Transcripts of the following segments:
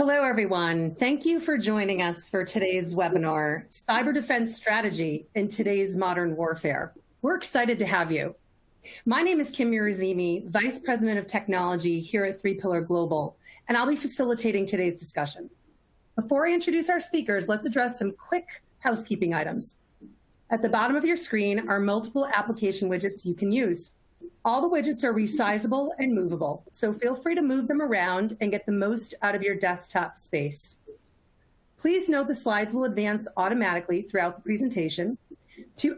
Hello, everyone. Thank you for joining us for today's webinar, Cyber Defense Strategy in Today's Modern Warfare. We're excited to have you. My name is Kim Murazimi, Vice President of Technology here at 3 Pillar Global, and I'll be facilitating today's discussion. Before I introduce our speakers, let's address some quick housekeeping items. At the bottom of your screen are multiple application widgets you can use. All the widgets are resizable and movable, so feel free to move them around and get the most out of your desktop space. Please note the slides will advance automatically throughout the presentation. To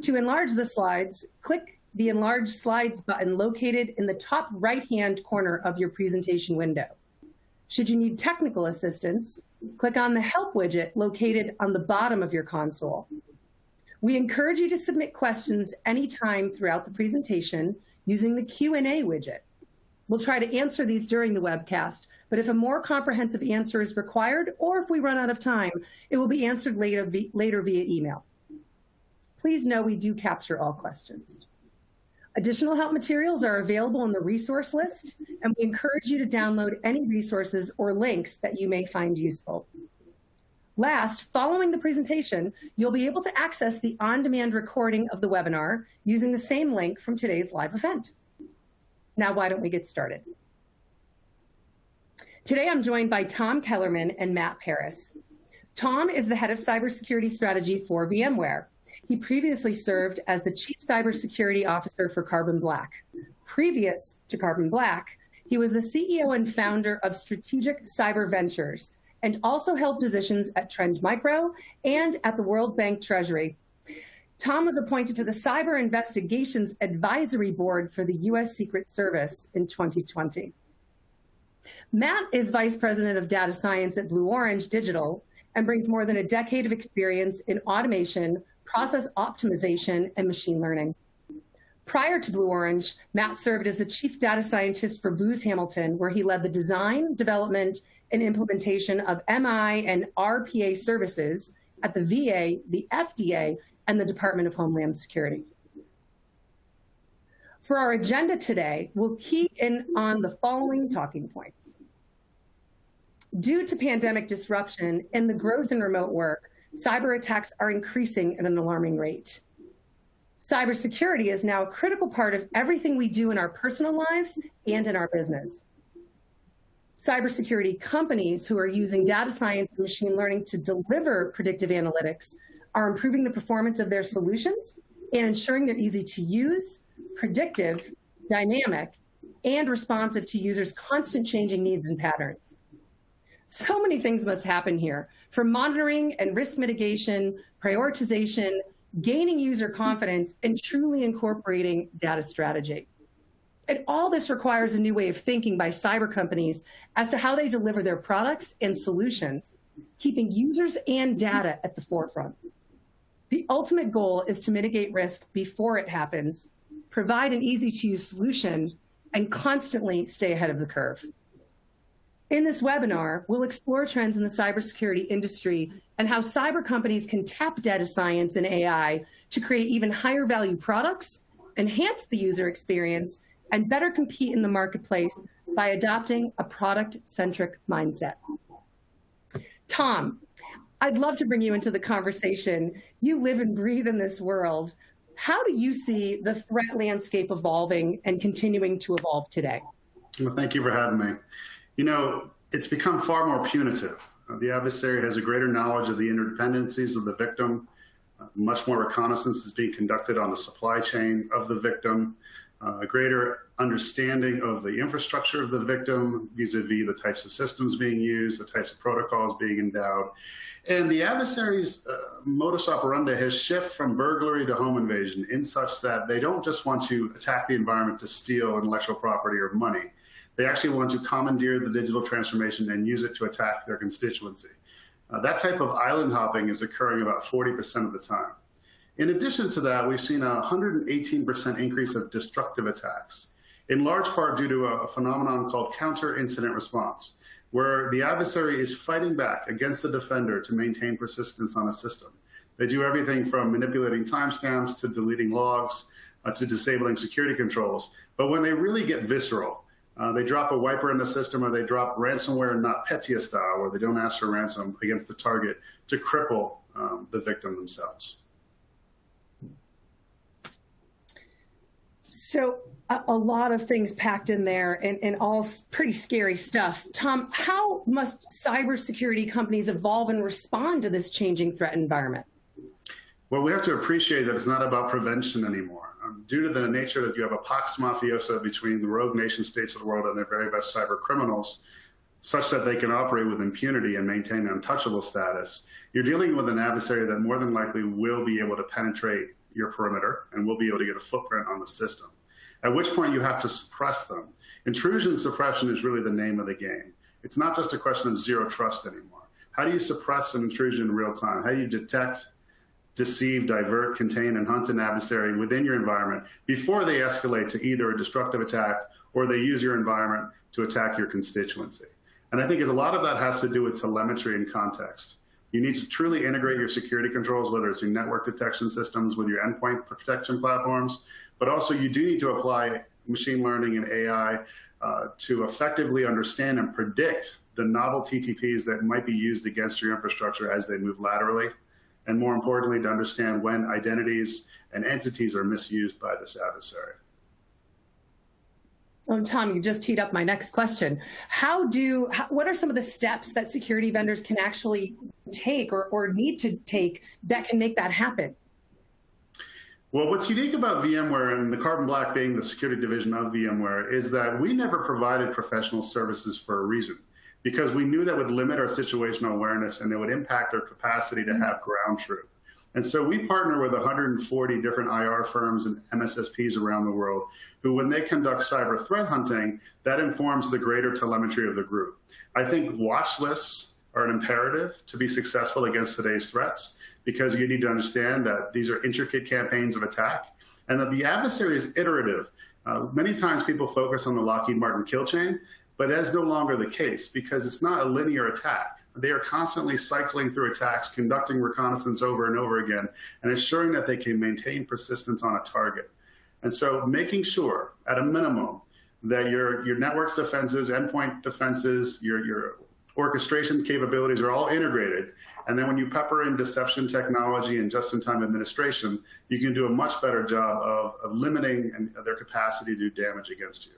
enlarge the slides, click the Enlarge Slides button located in the top right-hand corner of your presentation window. Should you need technical assistance, click on the Help widget located on the bottom of your console. We encourage you to submit questions anytime throughout the presentation using the Q&A widget. We'll try to answer these during the webcast, but if a more comprehensive answer is required, or if we run out of time, it will be answered later via email. Please know we do capture all questions. Additional help materials are available in the resource list, and we encourage you to download any resources or links that you may find useful. Last, following the presentation, you'll be able to access the on-demand recording of the webinar using the same link from today's live event. Now, why don't we get started? Today, I'm joined by Tom Kellerman and Matt Paris. Tom is the head of cybersecurity strategy for VMware. He previously served as the chief cybersecurity officer for Carbon Black. Previous to Carbon Black, he was the CEO and founder of Strategic Cyber Ventures, and also held positions at Trend Micro and at the World Bank Treasury. Tom was appointed to the Cyber Investigations Advisory Board for the U.S. Secret Service in 2020. Matt is Vice President of Data Science at Blue Orange Digital and brings more than a decade of experience in automation, process optimization, and machine learning. Prior to Blue Orange, Matt served as the chief data scientist for Booz Hamilton, where he led the design, development, and implementation of MI and RPA services at the VA, the FDA, and the Department of Homeland Security. For our agenda today, we'll key in on the following talking points. Due to pandemic disruption and the growth in remote work, cyber attacks are increasing at an alarming rate. Cybersecurity is now a critical part of everything we do in our personal lives and in our business. Cybersecurity companies who are using data science and machine learning to deliver predictive analytics are improving the performance of their solutions and ensuring they're easy to use, predictive, dynamic, and responsive to users' constant changing needs and patterns. So many things must happen here, from monitoring and risk mitigation, prioritization, gaining user confidence, and truly incorporating data strategy. And all this requires a new way of thinking by cyber companies as to how they deliver their products and solutions, keeping users and data at the forefront. The ultimate goal is to mitigate risk before it happens, provide an easy-to-use solution, and constantly stay ahead of the curve. In this webinar, we'll explore trends in the cybersecurity industry and how cyber companies can tap data science and AI to create even higher value products, enhance the user experience, and better compete in the marketplace by adopting a product-centric mindset. Tom, I'd love to bring you into the conversation. You live and breathe in this world. How do you see the threat landscape evolving and continuing to evolve today? Well, thank you for having me. You know, it's become far more punitive. The adversary has a greater knowledge of the interdependencies of the victim. Much more reconnaissance is being conducted on the supply chain of the victim. A greater understanding of the infrastructure of the victim vis-a-vis the types of systems being used, the types of protocols being endowed. And the adversary's modus operandi has shifted from burglary to home invasion in such that they don't just want to attack the environment to steal intellectual property or money. They actually want to commandeer the digital transformation and use it to attack their constituency. That type of island hopping is occurring about 40% of the time. In addition to that, we've seen a 118% increase of destructive attacks, in large part due to a phenomenon called counter-incident response, where the adversary is fighting back against the defender to maintain persistence on a system. They do everything from manipulating timestamps to deleting logs to disabling security controls. But when they really get visceral, They drop a wiper in the system, or they drop ransomware, not Petya style, where they don't ask for ransom against the target to cripple the victim themselves. So a lot of things packed in there, and all pretty scary stuff. Tom, how must cybersecurity companies evolve and respond to this changing threat environment? Well, we have to appreciate that it's not about prevention anymore. Due to the nature that you have a pax mafiosa between the rogue nation states of the world and their very best cyber criminals, such that they can operate with impunity and maintain untouchable status, you're dealing with an adversary that more than likely will be able to penetrate your perimeter and will be able to get a footprint on the system, at which point you have to suppress them. Intrusion suppression is really the name of the game. It's not just a question of zero trust anymore. How do you suppress an intrusion in real time? How do you detect, deceive, divert, contain, and hunt an adversary within your environment before they escalate to either a destructive attack or they use your environment to attack your constituency? And I think a lot of that has to do with telemetry and context. You need to truly integrate your security controls, whether it's your network detection systems with your endpoint protection platforms, but also you do need to apply machine learning and AI to effectively understand and predict the novel TTPs that might be used against your infrastructure as they move laterally, and more importantly, to understand when identities and entities are misused by this adversary. Oh, Tom, you just teed up my next question. What are some of the steps that security vendors can actually take or need to take that can make that happen? Well, what's unique about VMware, and the Carbon Black being the security division of VMware, is that we never provided professional services for a reason, because we knew that would limit our situational awareness and it would impact our capacity to have ground truth. And so we partner with 140 different IR firms and MSSPs around the world who, when they conduct cyber threat hunting, that informs the greater telemetry of the group. I think watch lists are an imperative to be successful against today's threats, because you need to understand that these are intricate campaigns of attack and that the adversary is iterative. Many times people focus on the Lockheed Martin kill chain, but that's no longer the case, because it's not a linear attack. They are constantly cycling through attacks, conducting reconnaissance over and over again, and ensuring that they can maintain persistence on a target. And so making sure, at a minimum, that your network defenses, endpoint defenses, your orchestration capabilities are all integrated. And then when you pepper in deception technology and just-in-time administration, you can do a much better job of limiting their capacity to do damage against you.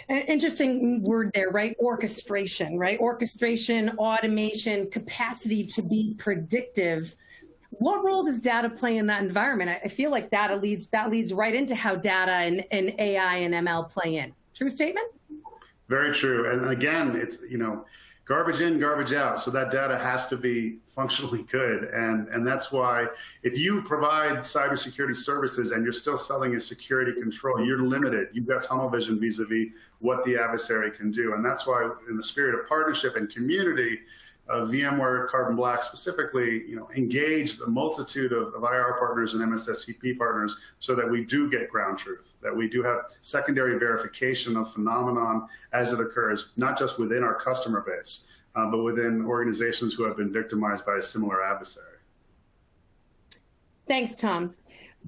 An interesting word there, right? Orchestration, right? Orchestration, automation, capacity to be predictive. What role does data play in that environment? I feel like that leads right into how data and AI and ML play in. True statement? Very true. And again, it's, garbage in, garbage out. So that data has to be functionally good. And that's why if you provide cybersecurity services and you're still selling a security control, you're limited. You've got tunnel vision vis-a-vis what the adversary can do. And that's why, in the spirit of partnership and community, VMware Carbon Black specifically, engaged a multitude of IR partners and MSSP partners so that we do get ground truth, that we do have secondary verification of phenomenon as it occurs, not just within our customer base, but within organizations who have been victimized by a similar adversary. Thanks, Tom.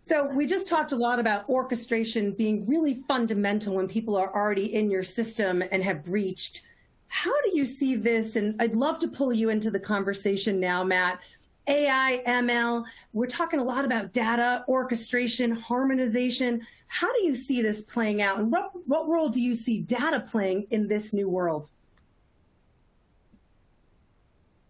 So we just talked a lot about orchestration being really fundamental when people are already in your system and have breached. How do you see this? And I'd love to pull you into the conversation now, Matt. AI, ML, we're talking a lot about data, orchestration, harmonization. How do you see this playing out? And what role do you see data playing in this new world?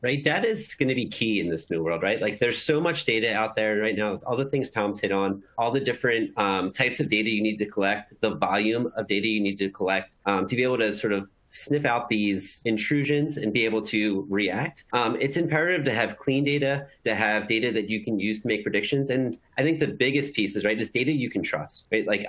Right, data is going to be key in this new world, right? Like, there's so much data out there right now, all the things Tom's hit on, all the different types of data you need to collect, the volume of data you need to collect to be able to sort of sniff out these intrusions and be able to react. It's imperative to have clean data, to have data that you can use to make predictions. And I think the biggest piece is, right, is data you can trust, right? Like,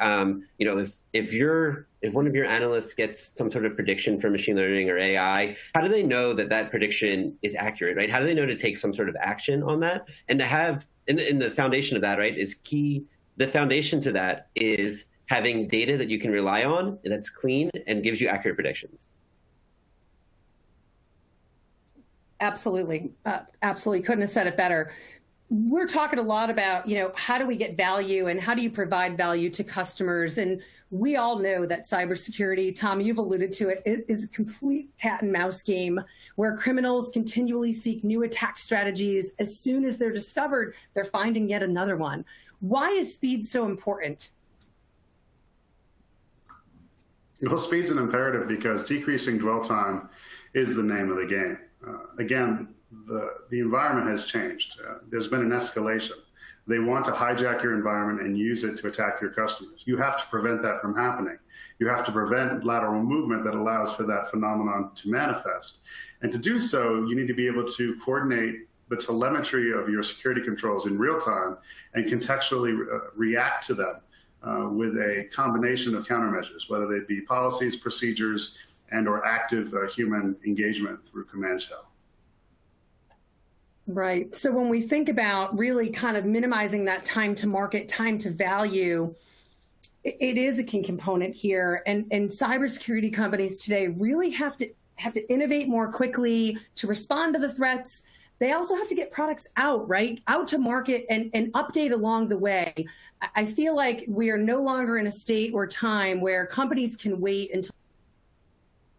if one of your analysts gets some sort of prediction from machine learning or AI, how do they know that that prediction is accurate, right? How do they know to take some sort of action on that? And to have, in the foundation of that, right, is key. The foundation to that is having data that you can rely on, that's clean and gives you accurate predictions. Absolutely. Absolutely. Couldn't have said it better. We're talking a lot about, how do we get value and how do you provide value to customers? And we all know that cybersecurity, Tom, you've alluded to it, is a complete cat and mouse game where criminals continually seek new attack strategies. As soon as they're discovered, they're finding yet another one. Why is speed so important? Well, speed's an imperative because decreasing dwell time is the name of the game. Again, the environment has changed. There's been an escalation. They want to hijack your environment and use it to attack your customers. You have to prevent that from happening. You have to prevent lateral movement that allows for that phenomenon to manifest. And to do so, you need to be able to coordinate the telemetry of your security controls in real time and contextually react to them with a combination of countermeasures, whether they be policies, procedures, and or active human engagement through command shell. Right. So when we think about really kind of minimizing that time to market, time to value, it is a key component here. And cybersecurity companies today really have to innovate more quickly to respond to the threats. They also have to get products out, right? Out to market and update along the way. I feel like we are no longer in a state or time where companies can wait until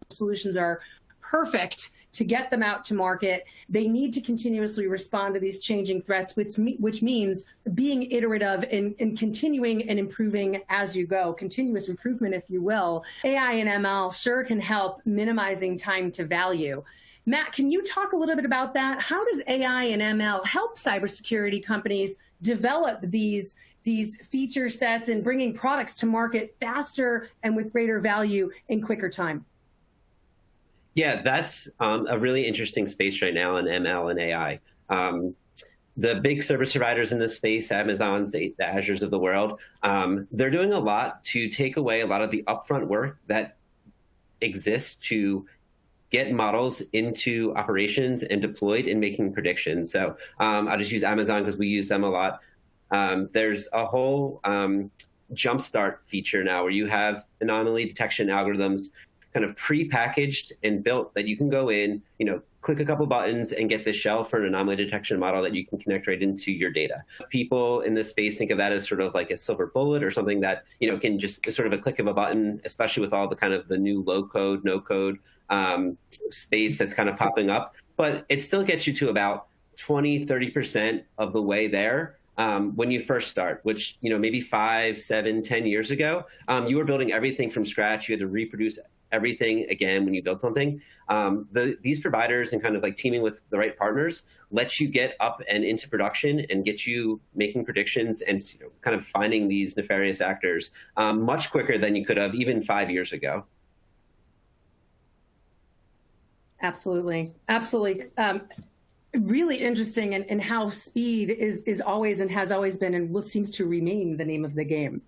solutions are perfect to get them out to market. They need to continuously respond to these changing threats, which means being iterative and continuing and improving as you go, continuous improvement, if you will. AI and ML sure can help minimizing time to value. Matt, can you talk a little bit about that? How does AI and ML help cybersecurity companies develop these feature sets and bringing products to market faster and with greater value in quicker time? Yeah, that's a really interesting space right now in ML and AI. The big service providers in this space, Amazon's, the Azures of the world, they're doing a lot to take away a lot of the upfront work that exists to get models into operations and deployed and making predictions. So I'll just use Amazon because we use them a lot. There's a whole jumpstart feature now where you have anomaly detection algorithms kind of pre-packaged and built that you can go in, click a couple buttons and get the shell for an anomaly detection model that you can connect right into your data. People in this space think of that as sort of like a silver bullet or something that, can just sort of a click of a button, especially with all the kind of the new low code, no code space that's kind of popping up. But it still gets you to about 20, 30% of the way there. When you first start, which, maybe 5, 7, 10 years ago, you were building everything from scratch. You had to reproduce everything again when you build something. These providers and kind of like teaming with the right partners lets you get up and into production and get you making predictions and kind of finding these nefarious actors much quicker than you could have even 5 years ago. Absolutely. Absolutely. Really interesting in how speed is always and has always been and seems to remain the name of the game.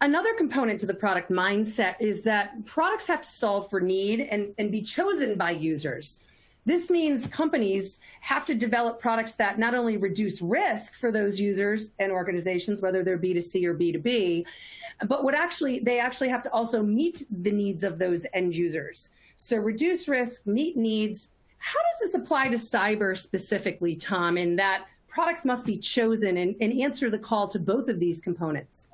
Another component to the product mindset is that products have to solve for need and be chosen by users. This means companies have to develop products that not only reduce risk for those users and organizations, whether they're B2C or B2B, but they actually have to also meet the needs of those end users. So reduce risk, meet needs. How does this apply to cyber specifically, Tom, in that products must be chosen and answer the call to both of these components?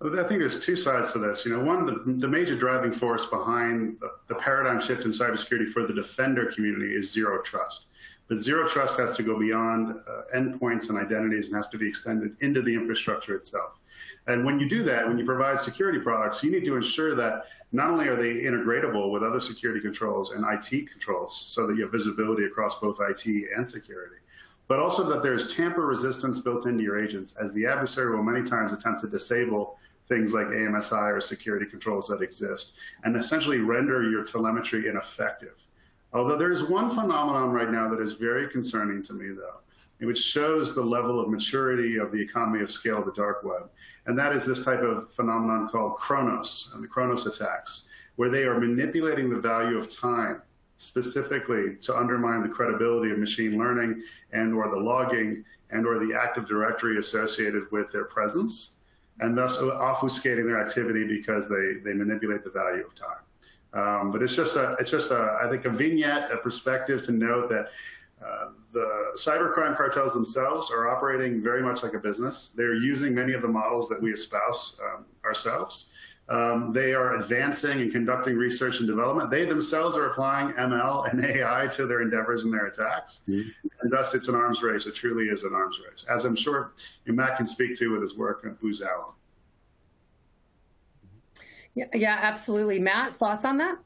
I think there's two sides to this. One, the major driving force behind the paradigm shift in cybersecurity for the defender community is zero trust. But zero trust has to go beyond endpoints and identities and has to be extended into the infrastructure itself. And when you do that, when you provide security products, you need to ensure that not only are they integratable with other security controls and IT controls so that you have visibility across both IT and security, but also that there's tamper resistance built into your agents, as the adversary will many times attempt to disable things like AMSI or security controls that exist and essentially render your telemetry ineffective. Although there's one phenomenon right now that is very concerning to me, though, which shows the level of maturity of the economy of scale of the dark web. And that is this type of phenomenon called Chronos and the Chronos attacks, where they are manipulating the value of time specifically to undermine the credibility of machine learning and or the logging and or the Active Directory associated with their presence, and thus obfuscating their activity because they manipulate the value of time. But it's just I think a vignette, a perspective to note that The cybercrime cartels themselves are operating very much like a business. They're using many of the models that we espouse ourselves. They are advancing and conducting research and development. They themselves are applying ML and AI to their endeavors and their attacks. And thus, it's an arms race. It truly is an arms race, as I'm sure Matt can speak to with his work at Booz Allen. Yeah, absolutely. Matt, thoughts on that?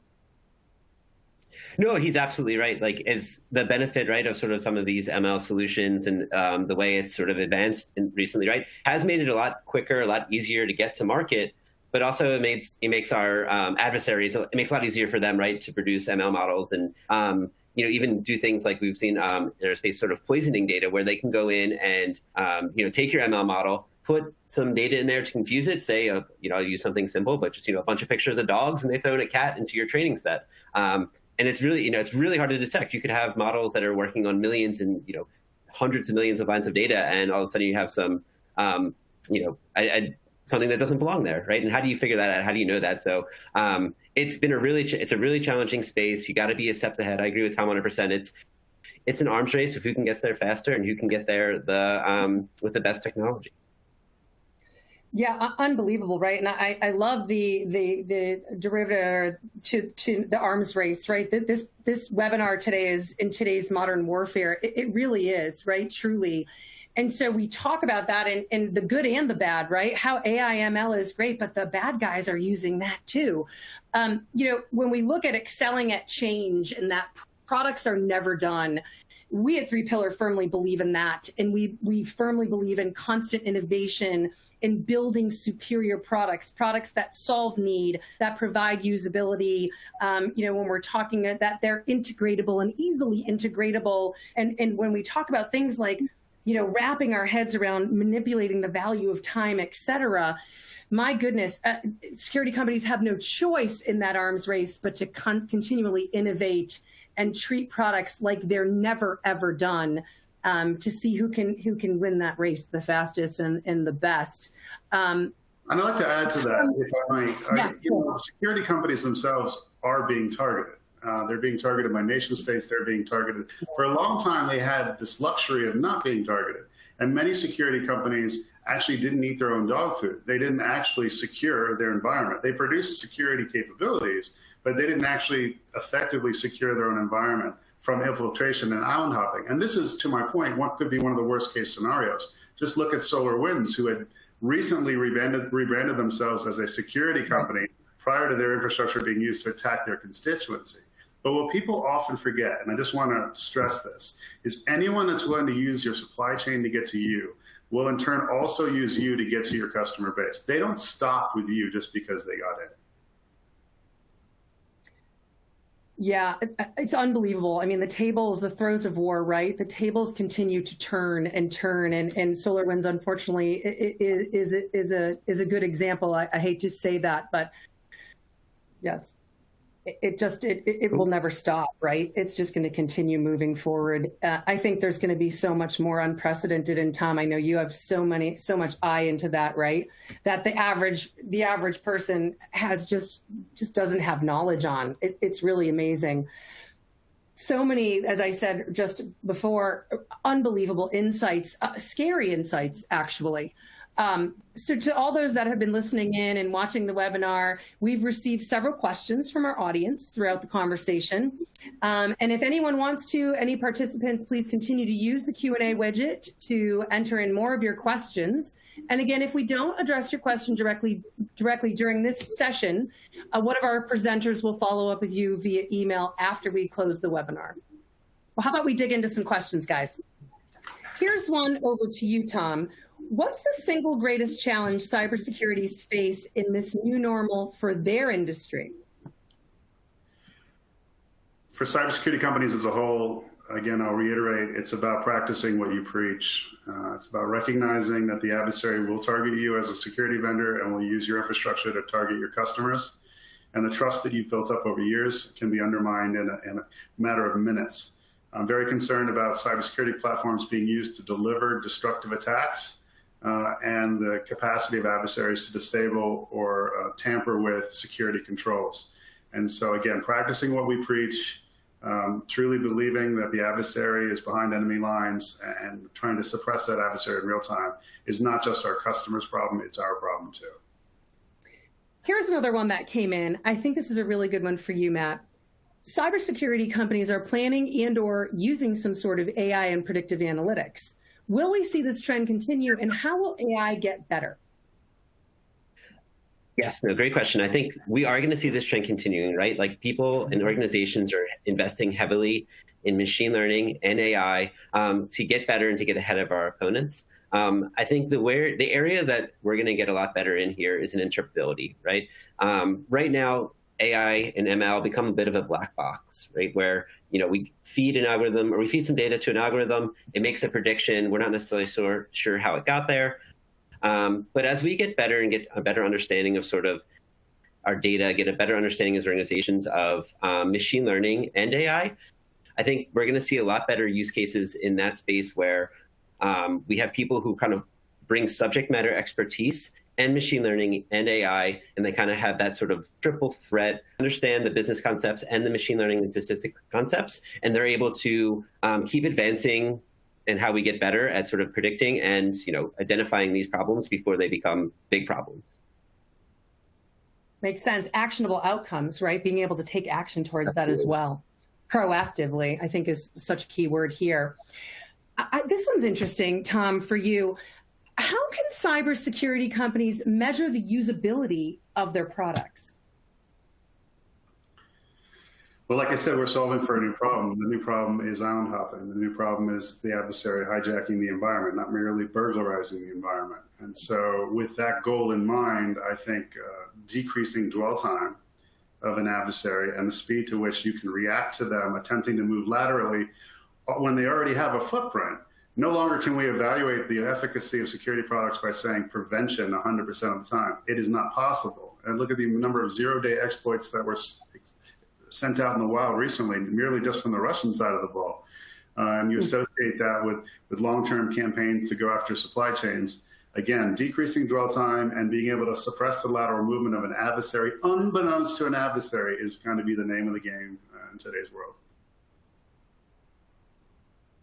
No, he's absolutely right. Like, is the benefit, right, of sort of some of these ML solutions and the way it's sort of advanced recently, right, has made it a lot quicker, a lot easier to get to market. But also it makes our adversaries, it makes it a lot easier for them, right, to produce ML models and, even do things like we've seen in aerospace sort of poisoning data where they can go in and, take your ML model, put some data in there to confuse it, say, I'll use something simple, but just, a bunch of pictures of dogs and they throw in a cat into your training set. And it's really, it's really hard to detect. You could have models that are working on millions and, hundreds of millions of lines of data, and all of a sudden you have some, something that doesn't belong there, right? And how do you figure that out? How do you know that? So it's a really challenging space. You got to be a step ahead. I agree with Tom 100%. It's an arms race of who can get there faster and who can get there with the best technology. Yeah, unbelievable, right? And I love the derivative to the arms race, right? This webinar today is in today's modern warfare. It really is, right? Truly. And so we talk about that in the good and the bad, right? How AI ML is great, but the bad guys are using that too. When we look at excelling at change and that products are never done, we at 3Pillar firmly believe in that. And we firmly believe in constant innovation, in building superior products that solve need, that provide usability. When we're talking that they're integratable and easily integratable. And when we talk about things like, wrapping our heads around manipulating the value of time, et cetera, my goodness, security companies have no choice in that arms race but to continually innovate and treat products like they're never, ever done, to see who can win that race the fastest and the best. And I'd like to add to that, if I might. Security companies themselves are being targeted. They're being targeted by nation states. They're being targeted. For a long time, they had this luxury of not being targeted. And many security companies actually didn't eat their own dog food. They didn't actually secure their environment. They produced security capabilities, but they didn't actually effectively secure their own environment from infiltration and island hopping. And this is, to my point, what could be one of the worst case scenarios. Just look at SolarWinds, who had recently rebranded themselves as a security company prior to their infrastructure being used to attack their constituency. But what people often forget, and I just want to stress this, is anyone that's willing to use your supply chain to get to you will in turn also use you to get to your customer base. They don't stop with you just because they got in. Yeah, it's unbelievable. I mean, the tables, the throes of war, right? The tables continue to turn and turn, and SolarWinds, unfortunately, is a good example. I hate to say that, but yes, it will never stop, right? It's just going to continue moving forward. I think there's going to be so much more unprecedented. And Tom, I know you have so much eye into that, right? That the average person has just doesn't have knowledge on. It's really amazing. So many, as I said just before, unbelievable insights, scary insights, actually. So to all those that have been listening in and watching the webinar, we've received several questions from our audience throughout the conversation. And if anyone wants to, any participants, please continue to use the Q&A widget to enter in more of your questions. And again, if we don't address your question directly during this session, one of our presenters will follow up with you via email after we close the webinar. Well, how about we dig into some questions, guys? Here's one over to you, Tom. What's the single greatest challenge cybersecurities face in this new normal for their industry? For cybersecurity companies as a whole, again, I'll reiterate, it's about practicing what you preach. It's about recognizing that the adversary will target you as a security vendor and will use your infrastructure to target your customers. And the trust that you've built up over years can be undermined in a matter of minutes. I'm very concerned about cybersecurity platforms being used to deliver destructive attacks. And the capacity of adversaries to disable or tamper with security controls. And so again, practicing what we preach, truly believing that the adversary is behind enemy lines and trying to suppress that adversary in real time is not just our customer's problem, it's our problem too. Here's another one that came in. I think this is a really good one for you, Matt. Cybersecurity companies are planning and/or using some sort of AI and predictive analytics. Will we see this trend continue, and how will AI get better? Yes, no, great question. I think we are going to see this trend continuing, right? Like people and organizations are investing heavily in machine learning and AI to get better and to get ahead of our opponents. I think the area that we're going to get a lot better in here is in interpretability, right? Right now, AI and ML become a bit of a black box, right? Where we feed an algorithm or we feed some data to an algorithm, it makes a prediction. We're not necessarily sure how it got there. But as we get better and get a better understanding of sort of our data, get a better understanding as organizations of machine learning and AI, I think we're going to see a lot better use cases in that space where we have people who kind of bring subject matter expertise and machine learning and AI, and they kind of have that sort of triple threat, understand the business concepts and the machine learning and statistic concepts, and they're able to keep advancing and how we get better at sort of predicting and identifying these problems before they become big problems. Makes sense. Actionable outcomes, right? Being able to take action towards that as well. Proactively, I think, is such a key word here. This one's interesting, Tom, for you. How can cybersecurity companies measure the usability of their products? Well, like I said, we're solving for a new problem. The new problem is island hopping. The new problem is the adversary hijacking the environment, not merely burglarizing the environment. And so with that goal in mind, I think decreasing dwell time of an adversary and the speed to which you can react to them attempting to move laterally when they already have a footprint. No longer can we evaluate the efficacy of security products by saying prevention 100% of the time. It is not possible. And look at the number of zero-day exploits that were sent out in the wild recently, merely just from the Russian side of the ball. And you associate that with long-term campaigns to go after supply chains. Again, decreasing dwell time and being able to suppress the lateral movement of an adversary, unbeknownst to an adversary, is going to be the name of the game in today's world.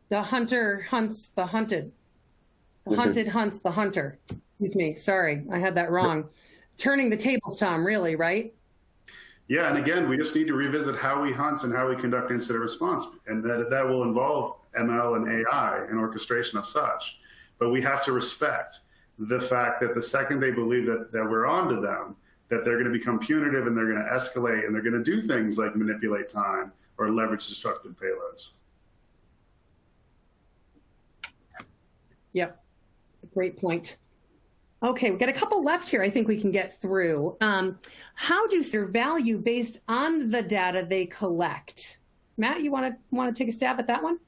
The hunter hunts the hunted. The hunted hunts the hunter. Excuse me. Sorry, I had that wrong. Turning the tables, Tom, really, right? Yeah, and again, we just need to revisit how we hunt and how we conduct incident response, and that will involve ML and AI and orchestration of such. But we have to respect the fact that the second they believe that we're onto them, that they're going to become punitive and they're going to escalate and they're going to do things like manipulate time or leverage destructive payloads. Yep, great point. Okay, we've got a couple left here I think we can get through. How do their value based on the data they collect? Matt, you want to take a stab at that one?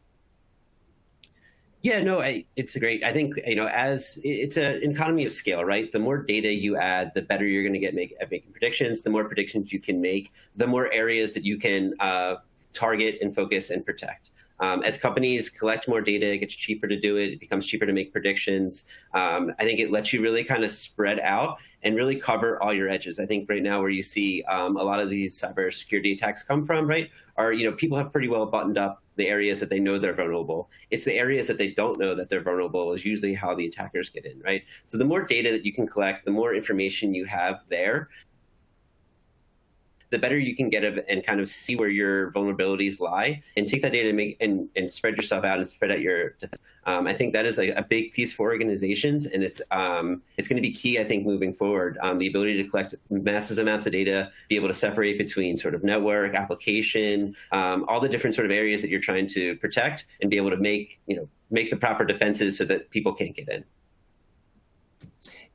Yeah, no, it's a great. I think as it's an economy of scale, right? The more data you add, the better you're going to get at making predictions. The more predictions you can make, the more areas that you can target and focus and protect. As companies collect more data, it gets cheaper to do it. It becomes cheaper to make predictions. I think it lets you really kind of spread out and really cover all your edges. I think right now where you see a lot of these cybersecurity attacks come from, right, are people have pretty well buttoned up the areas that they know they're vulnerable. It's the areas that they don't know that they're vulnerable is usually how the attackers get in, right? So the more data that you can collect, the more information you have there, the better you can get and kind of see where your vulnerabilities lie and take that data and spread yourself out and spread out your defense. I think that is a big piece for organizations, and it's going to be key, I think, moving forward. The ability to collect massive amounts of data, be able to separate between sort of network, application, all the different sort of areas that you're trying to protect, and be able to make the proper defenses so that people can't get in.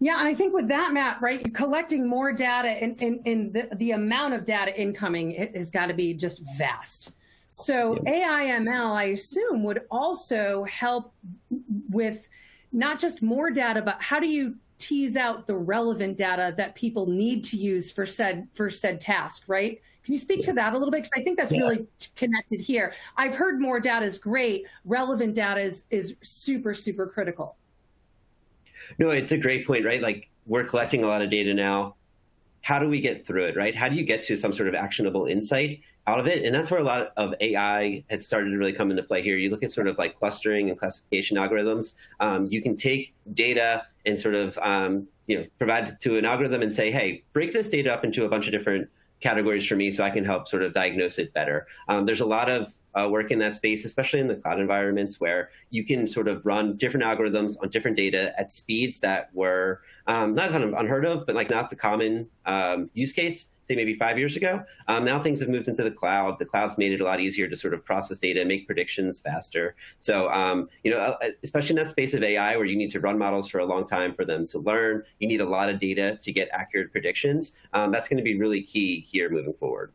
Yeah, and I think with that, Matt, right, collecting more data and the amount of data incoming has got to be just vast. So AI/ML, I assume, would also help with not just more data, but how do you tease out the relevant data that people need to use for said task, right? Can you speak to that a little bit? Because I think that's really connected here. I've heard more data is great. Relevant data is super, super critical. No, it's a great point, right? Like we're collecting a lot of data now. how do we get through it, right? How do you get to some sort of actionable insight out of it? And that's where a lot of AI has started to really come into play here. You look at sort of like clustering and classification algorithms. You can take data and sort of provide it to an algorithm and say, hey, break this data up into a bunch of different categories for me so I can help sort of diagnose it better. There's a lot of work in that space, especially in the cloud environments, where you can sort of run different algorithms on different data at speeds that were not kind of unheard of, but like not the common use case, say maybe 5 years ago. Now things have moved into the cloud. The cloud's made it a lot easier to sort of process data, make predictions faster. So, especially in that space of AI where you need to run models for a long time for them to learn, you need a lot of data to get accurate predictions. That's going to be really key here moving forward.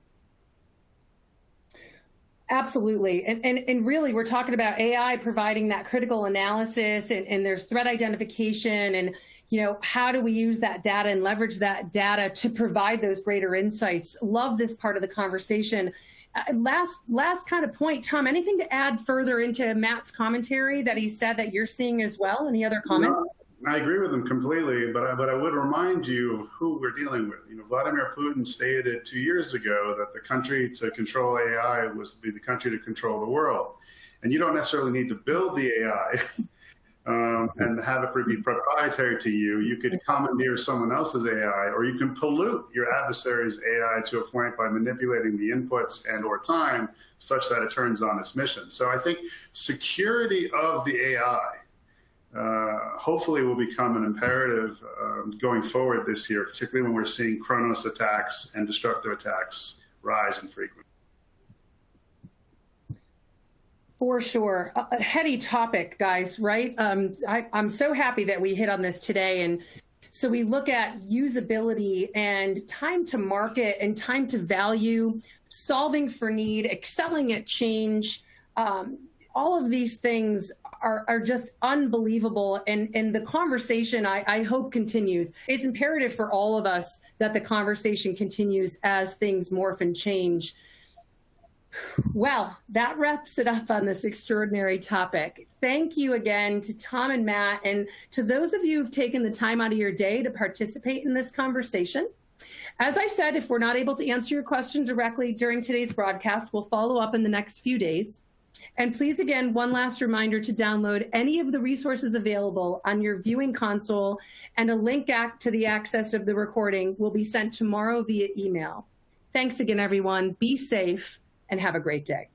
Absolutely. And really, we're talking about AI providing that critical analysis, and there's threat identification, and how do we use that data and leverage that data to provide those greater insights. Love this part of the conversation. Last kind of point, Tom, anything to add further into Matt's commentary that he said that you're seeing as well? Any other comments? No, I agree with him completely, but I would remind you of who we're dealing with. Vladimir Putin stated 2 years ago that the country to control AI was to be the country to control the world. And you don't necessarily need to build the AI and have it be proprietary to you. You could commandeer someone else's AI, or you can pollute your adversary's AI to a point by manipulating the inputs and or time such that it turns on its mission. So I think security of the AI hopefully will become an imperative going forward this year, particularly when we're seeing Kronos attacks and destructive attacks rise in frequency. For sure. A heady topic, guys, right? I'm so happy that we hit on this today. And so we look at usability and time to market and time to value, solving for need, excelling at change. All of these things are just unbelievable. And the conversation, I hope, continues. It's imperative for all of us that the conversation continues as things morph and change. Well, that wraps it up on this extraordinary topic. Thank you again to Tom and Matt, and to those of you who've taken the time out of your day to participate in this conversation. As I said, if we're not able to answer your question directly during today's broadcast, we'll follow up in the next few days. And please, again, one last reminder to download any of the resources available on your viewing console, and a link to the access of the recording will be sent tomorrow via email. Thanks again, everyone. Be safe and have a great day.